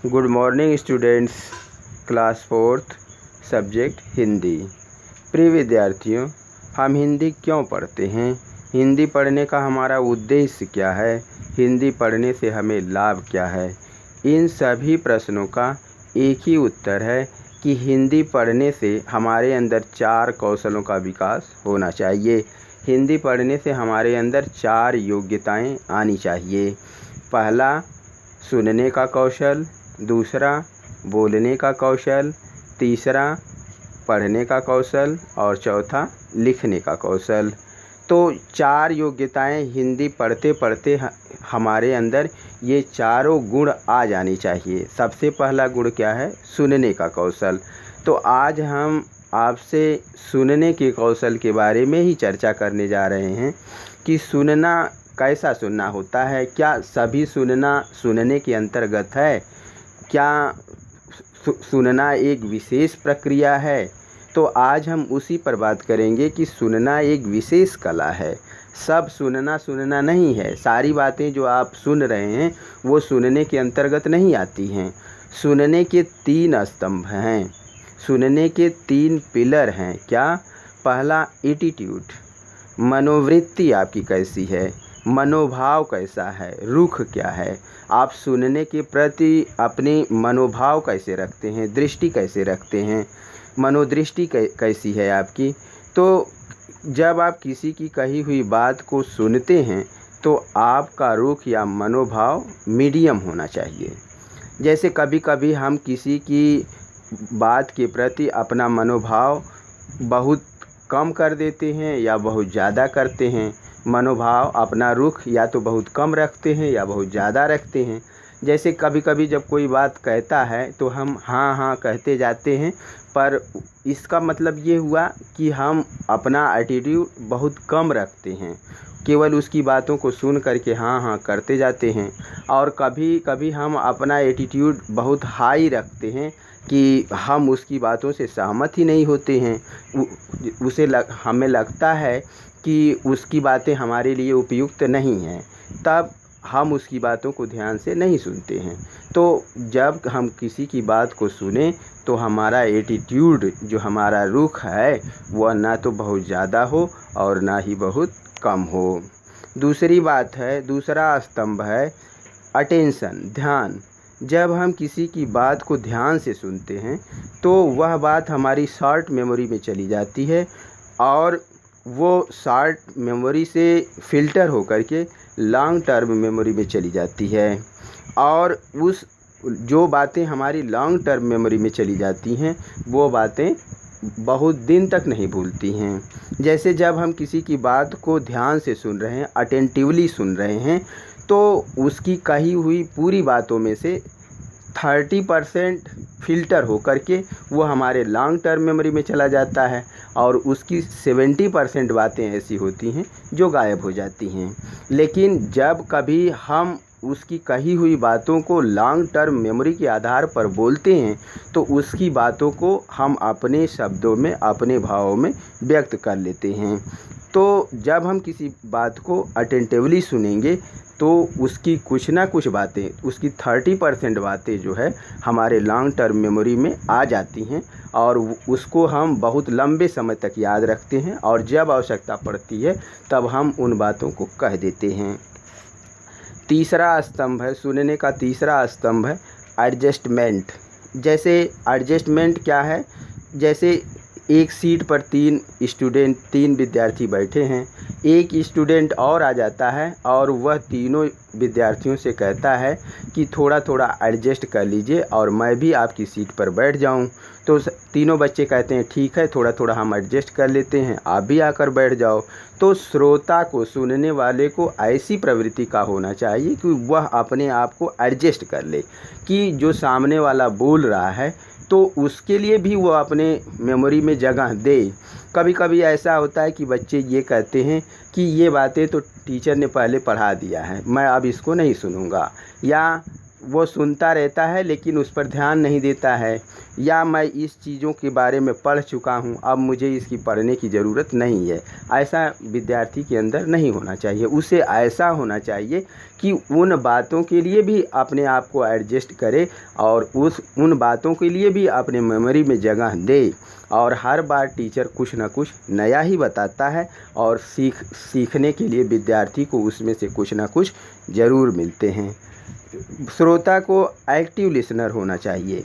Good morning students. Class fourth, subject Hindi. प्रिय विद्यार्थियों, हम हिंदी क्यों पढ़ते हैं? हिंदी पढ़ने का हमारा उद्देश्य क्या है? हिंदी पढ़ने से हमें लाभ क्या है? इन सभी प्रश्नों का एक ही उत्तर है कि हिंदी पढ़ने से हमारे अंदर 4 कौशलों का विकास होना चाहिए। हिंदी पढ़ने से हमारे अंदर 4 योग्यताएं आनी चाहिए। पहला, सुनने का कौशल। दूसरा, बोलने का कौशल। तीसरा, पढ़ने का कौशल। और चौथा, लिखने का कौशल। तो 4 योग्यताएं हिंदी पढ़ते पढ़ते हमारे अंदर ये चारों गुण आ जानी चाहिए। सबसे पहला गुण क्या है? सुनने का कौशल। तो आज हम आपसे सुनने के कौशल के बारे में ही चर्चा करने जा रहे हैं कि सुनना कैसा सुनना होता है। क्या सभी सुनना सुनने के अंतर्गत है? क्या सुनना एक विशेष प्रक्रिया है? तो आज हम उसी पर बात करेंगे कि सुनना एक विशेष कला है। सब सुनना नहीं है। सारी बातें जो आप सुन रहे हैं वो सुनने के अंतर्गत नहीं आती हैं। सुनने के 3 स्तंभ हैं। सुनने के 3 पिलर हैं। क्या? पहला, एटीट्यूड, मनोवृत्ति आपकी कैसी है, मनोभाव कैसा है, रुख क्या है, आप सुनने के प्रति अपने मनोभाव कैसे रखते हैं, दृष्टि कैसे रखते हैं, मनोदृष्टि कैसी है आपकी। तो जब आप किसी की कही हुई बात को सुनते हैं तो आपका रुख या मनोभाव मीडियम होना चाहिए। जैसे कभी कभी हम किसी की बात के प्रति अपना मनोभाव बहुत कम कर देते हैं या बहुत ज़्यादा करते हैं। मनोभाव, अपना रुख या तो बहुत कम रखते हैं या बहुत ज़्यादा रखते हैं। जैसे कभी कभी जब कोई बात कहता है तो हम हाँ हाँ कहते जाते हैं, पर इसका मतलब ये हुआ कि हम अपना एटीट्यूड बहुत कम रखते हैं, केवल उसकी बातों को सुन करके हाँ हाँ करते जाते हैं। और कभी कभी हम अपना एटीट्यूड बहुत हाई रखते हैं कि हम उसकी बातों से सहमत ही नहीं होते हैं। हमें लगता है कि उसकी बातें हमारे लिए उपयुक्त नहीं हैं, तब हम उसकी बातों को ध्यान से नहीं सुनते हैं। तो जब हम किसी की बात को सुने तो हमारा एटीट्यूड, जो हमारा रुख है, वह ना तो बहुत ज़्यादा हो और ना ही बहुत कम हो। दूसरी बात है, दूसरा स्तंभ है अटेंशन, ध्यान। जब हम किसी की बात को ध्यान से सुनते हैं तो वह बात हमारी शॉर्ट मेमोरी में चली जाती है और वो शॉर्ट मेमोरी से फ़िल्टर होकर के लॉन्ग टर्म मेमोरी में चली जाती है। और उस जो बातें हमारी लॉन्ग टर्म मेमोरी में चली जाती हैं वो बातें बहुत दिन तक नहीं भूलती हैं। जैसे जब हम किसी की बात को ध्यान से सुन रहे हैं, अटेंटिवली सुन रहे हैं, तो उसकी कही हुई पूरी बातों में से 30% फ़िल्टर होकर के वो हमारे लॉन्ग टर्म मेमोरी में चला जाता है और उसकी 70% बातें ऐसी होती हैं जो गायब हो जाती हैं। लेकिन जब कभी हम उसकी कही हुई बातों को लॉन्ग टर्म मेमोरी के आधार पर बोलते हैं तो उसकी बातों को हम अपने शब्दों में, अपने भावों में व्यक्त कर लेते हैं। तो जब हम किसी बात को अटेंटिवली सुनेंगे तो उसकी कुछ ना कुछ बातें, उसकी 30% बातें जो है हमारे लॉन्ग टर्म मेमोरी में आ जाती हैं और उसको हम बहुत लंबे समय तक याद रखते हैं और जब आवश्यकता पड़ती है तब हम उन बातों को कह देते हैं। तीसरा स्तंभ है, सुनने का तीसरा स्तंभ है एडजस्टमेंट। जैसे एडजस्टमेंट क्या है? जैसे एक सीट पर 3 विद्यार्थी बैठे हैं, एक स्टूडेंट और आ जाता है और वह तीनों विद्यार्थियों से कहता है कि थोड़ा थोड़ा एडजस्ट कर लीजिए और मैं भी आपकी सीट पर बैठ जाऊं। तो तीनों बच्चे कहते हैं ठीक है, थोड़ा थोड़ा हम एडजस्ट कर लेते हैं, आप भी आकर बैठ जाओ। तो श्रोता को, सुनने वाले को ऐसी प्रवृत्ति का होना चाहिए कि वह अपने आप को एडजस्ट कर ले कि जो सामने वाला बोल रहा है तो उसके लिए भी वो अपने मेमोरी में जगह दे। कभी कभी ऐसा होता है कि बच्चे ये कहते हैं कि ये बातें तो टीचर ने पहले पढ़ा दिया है, मैं अब इसको नहीं सुनूंगा, या वो सुनता रहता है लेकिन उस पर ध्यान नहीं देता है, या मैं इस चीज़ों के बारे में पढ़ चुका हूँ, अब मुझे इसकी पढ़ने की ज़रूरत नहीं है। ऐसा विद्यार्थी के अंदर नहीं होना चाहिए। उसे ऐसा होना चाहिए कि उन बातों के लिए भी अपने आप को एडजस्ट करे और उन बातों के लिए भी अपने मेमोरी में जगह दे। और हर बार टीचर कुछ ना कुछ नया ही बताता है और सीखने के लिए विद्यार्थी को उसमें से कुछ ना कुछ ज़रूर मिलते हैं। श्रोता को एक्टिव लिसनर होना चाहिए।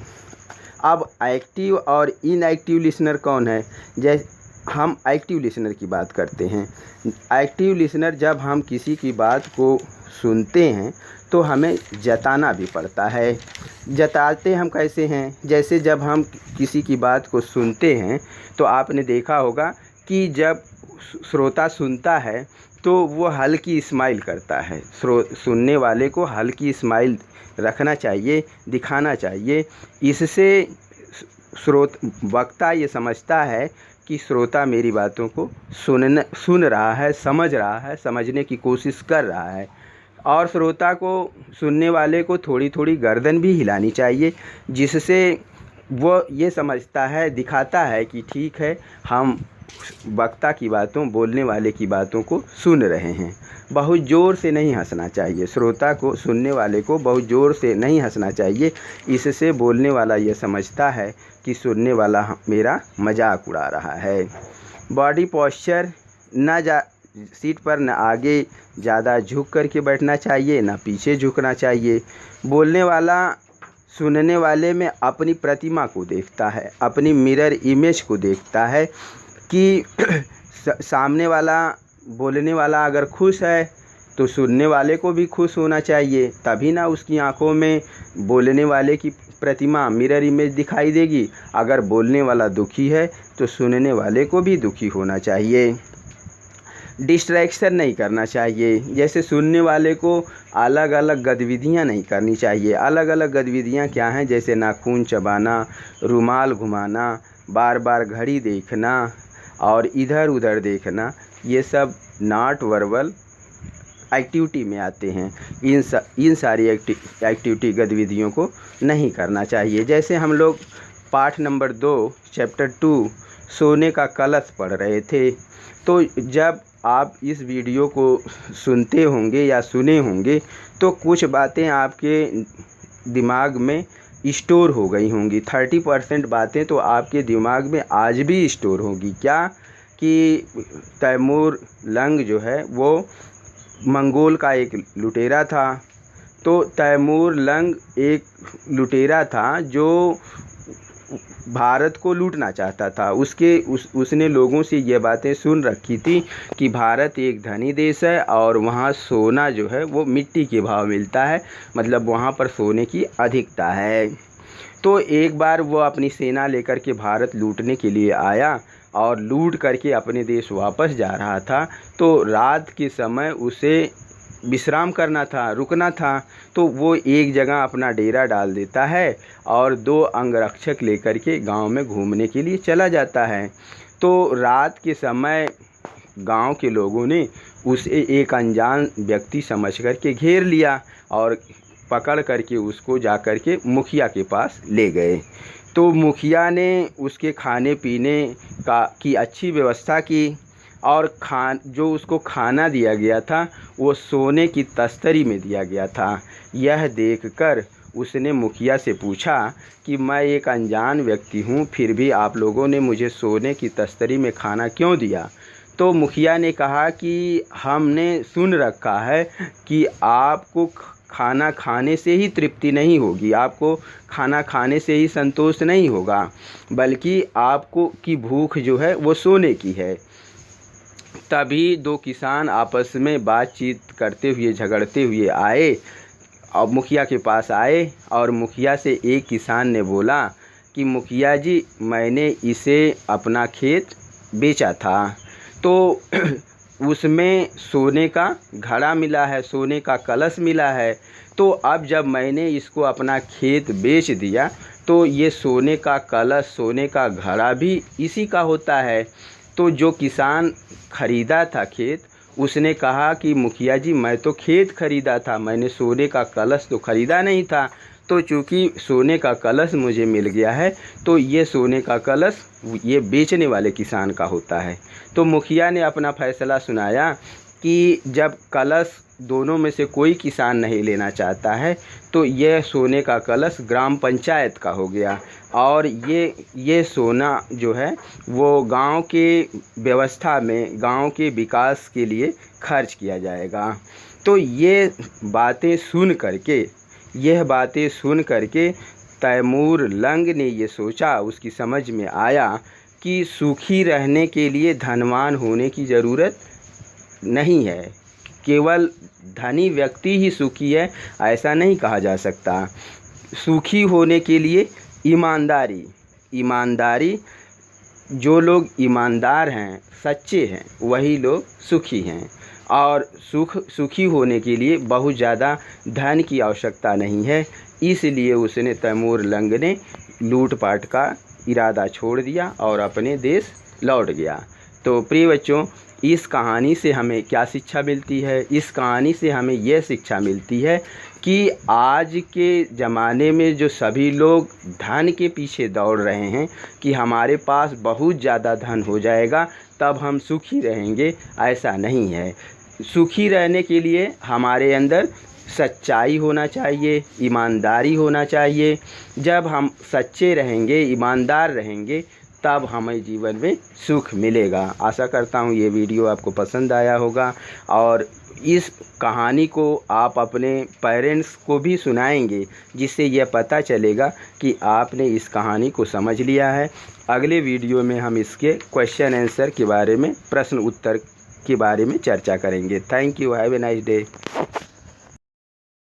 अब एक्टिव और इनएक्टिव लिसनर कौन है? जैसे हम एक्टिव लिसनर की बात करते हैं। एक्टिव लिसनर, जब हम किसी की बात को सुनते हैं तो हमें जताना भी पड़ता है। जताते हम कैसे हैं? जैसे जब हम किसी की बात को सुनते हैं तो आपने देखा होगा कि जब श्रोता सुनता है तो वो हल्की स्माइल करता है। सुनने वाले को हल्की स्माइल रखना चाहिए, दिखाना चाहिए। इससे वक्ता ये समझता है कि श्रोता मेरी बातों को सुन रहा है, समझ रहा है, समझने की कोशिश कर रहा है। और श्रोता को, सुनने वाले को थोड़ी थोड़ी गर्दन भी हिलानी चाहिए, जिससे वो ये समझता है, दिखाता है कि ठीक है, हम वक्ता की बातों, बोलने वाले की बातों को सुन रहे हैं। बहुत ज़ोर से नहीं हंसना चाहिए। श्रोता को, सुनने वाले को बहुत ज़ोर से नहीं हंसना चाहिए। इससे बोलने वाला ये समझता है कि सुनने वाला मेरा मजाक उड़ा रहा है। बॉडी पोस्चर, सीट पर न आगे ज़्यादा झुक करके बैठना चाहिए, न पीछे झुकना चाहिए। बोलने वाला सुनने वाले में अपनी प्रतिमा को देखता है, अपनी मिरर इमेज को देखता है कि सामने वाला, बोलने वाला अगर खुश है तो सुनने वाले को भी खुश होना चाहिए, तभी ना उसकी आंखों में बोलने वाले की प्रतिमा, मिरर इमेज दिखाई देगी। अगर बोलने वाला दुखी है तो सुनने वाले को भी दुखी होना चाहिए। डिस्ट्रैक्शन नहीं करना चाहिए। जैसे सुनने वाले को अलग अलग गतिविधियां नहीं करनी चाहिए। अलग अलग गतिविधियां क्या हैं? जैसे नाखून चबाना, रुमाल घुमाना, बार बार घड़ी देखना और इधर उधर देखना, ये सब नॉट वर्बल एक्टिविटी में आते हैं। इन सारी एक्टिविटी गतिविधियों को नहीं करना चाहिए। जैसे हम लोग पाठ नंबर 2 चैप्टर 2 सोने का कलश पढ़ रहे थे, तो जब आप इस वीडियो को सुनते होंगे या सुने होंगे तो कुछ बातें आपके दिमाग में स्टोर हो गई होंगी। 30% बातें तो आपके दिमाग में आज भी स्टोर होगी। क्या कि तैमूर लंग जो है वो मंगोल का एक लुटेरा था। तो तैमूर लंग एक लुटेरा था जो भारत को लूटना चाहता था। उसने लोगों से ये बातें सुन रखी थी कि भारत एक धनी देश है और वहाँ सोना जो है वो मिट्टी के भाव मिलता है, मतलब वहाँ पर सोने की अधिकता है। तो एक बार वो अपनी सेना लेकर के भारत लूटने के लिए आया और लूट करके अपने देश वापस जा रहा था। तो रात के समय उसे विश्राम करना था, रुकना था, तो वो एक जगह अपना डेरा डाल देता है और 2 अंगरक्षक लेकर के गांव में घूमने के लिए चला जाता है। तो रात के समय गांव के लोगों ने उसे एक अनजान व्यक्ति समझ करके घेर लिया और पकड़ करके उसको जा कर के मुखिया के पास ले गए। तो मुखिया ने उसके खाने पीने की अच्छी व्यवस्था की और जो उसको खाना दिया गया था वो सोने की तस्तरी में दिया गया था। यह देखकर उसने मुखिया से पूछा कि मैं एक अनजान व्यक्ति हूँ, फिर भी आप लोगों ने मुझे सोने की तस्तरी में खाना क्यों दिया? तो मुखिया ने कहा कि हमने सुन रखा है कि आपको खाना खाने से ही तृप्ति नहीं होगी, आपको खाना खाने से ही संतोष नहीं होगा, बल्कि आपको की भूख जो है वो सोने की है। तभी 2 किसान आपस में बातचीत करते हुए, झगड़ते हुए आए और मुखिया के पास आए और मुखिया से एक किसान ने बोला कि मुखिया जी, मैंने इसे अपना खेत बेचा था, तो उसमें सोने का घड़ा मिला है, सोने का कलश मिला है। तो अब जब मैंने इसको अपना खेत बेच दिया तो ये सोने का कलश, सोने का घड़ा भी इसी का होता है। तो जो किसान खरीदा था खेत, उसने कहा कि मुखिया जी मैं तो खेत खरीदा था, मैंने सोने का कलश तो खरीदा नहीं था। तो चूँकि सोने का कलश मुझे मिल गया है तो ये सोने का कलश ये बेचने वाले किसान का होता है। तो मुखिया ने अपना फैसला सुनाया कि जब कलश दोनों में से कोई किसान नहीं लेना चाहता है तो यह सोने का कलश ग्राम पंचायत का हो गया और ये सोना जो है वो गांव के व्यवस्था में, गांव के विकास के लिए खर्च किया जाएगा। तो यह बातें सुन करके तैमूर लंग ने ये सोचा, उसकी समझ में आया कि सुखी रहने के लिए धनवान होने की ज़रूरत नहीं है, केवल धनी व्यक्ति ही सुखी है ऐसा नहीं कहा जा सकता। सुखी होने के लिए ईमानदारी, जो लोग ईमानदार हैं, सच्चे हैं, वही लोग सुखी हैं। और सुखी होने के लिए बहुत ज़्यादा धन की आवश्यकता नहीं है। इसलिए उसने तैमूर लंग ने लूटपाट का इरादा छोड़ दिया और अपने देश लौट गया। तो प्रिय बच्चों, इस कहानी से हमें क्या शिक्षा मिलती है? इस कहानी से हमें यह शिक्षा मिलती है कि आज के ज़माने में जो सभी लोग धन के पीछे दौड़ रहे हैं कि हमारे पास बहुत ज़्यादा धन हो जाएगा तब हम सुखी रहेंगे, ऐसा नहीं है। सुखी रहने के लिए हमारे अंदर सच्चाई होना चाहिए, ईमानदारी होना चाहिए। जब हम सच्चे रहेंगे, ईमानदार रहेंगे, तब हमें जीवन में सुख मिलेगा। आशा करता हूँ ये वीडियो आपको पसंद आया होगा और इस कहानी को आप अपने पेरेंट्स को भी सुनाएंगे, जिससे यह पता चलेगा कि आपने इस कहानी को समझ लिया है। अगले वीडियो में हम इसके क्वेश्चन आंसर के बारे में, प्रश्न उत्तर के बारे में चर्चा करेंगे। Thank you, have a nice day.